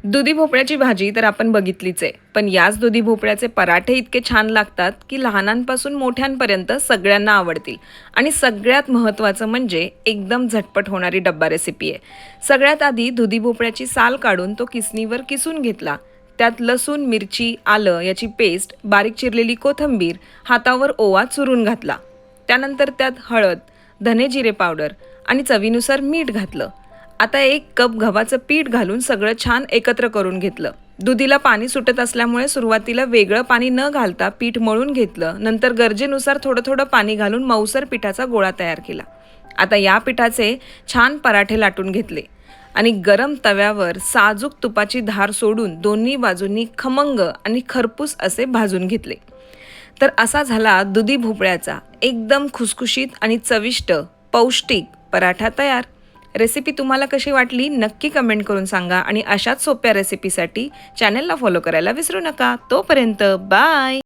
दुधी भोपळ्याची भाजी तर आपण बघितलीच आहे, पण याच दुधी भोपळ्याचे पराठे इतके छान लागतात की लहानांपासून मोठ्यांपर्यंत सगळ्यांना आवडतील. आणि सगळ्यात महत्त्वाचं म्हणजे एकदम झटपट होणारी डब्बा रेसिपी आहे. सगळ्यात आधी दुधी भोपळ्याची साल काढून तो किसणीवर किसून घेतला. त्यात लसूण, मिरची, आलं याची पेस्ट, बारीक चिरलेली कोथिंबीर, हातावर ओवा चुरून घातला. त्यानंतर त्यात हळद, धने जिरे पावडर आणि चवीनुसार मीठ घातलं. आता 1 कप गव्हाचं पीठ घालून सगळं छान एकत्र करून घेतलं. दुधीला पाणी सुटत असल्यामुळे सुरुवातीला वेगळं पाणी न घालता पीठ मळून घेतलं. नंतर गरजेनुसार थोडं थोडं पाणी घालून मऊसर पिठाचा गोळा तयार केला. आता या पिठाचे छान पराठे लाटून घेतले आणि गरम तव्यावर साजूक तुपाची धार सोडून दोन्ही बाजूंनी खमंग आणि खरपूस असे भाजून घेतले. तर असा झाला दुधी भोपळ्याचा एकदम खुसखुशीत आणि चविष्ट पौष्टिक पराठा तयार. रेसिपी तुम्हाला कशी वाटली नक्की कमेंट करून सांगा आणि अशाच सोप्या रेसिपीसाठी चॅनलला फॉलो करायला विसरू नका. तोपर्यंत बाय.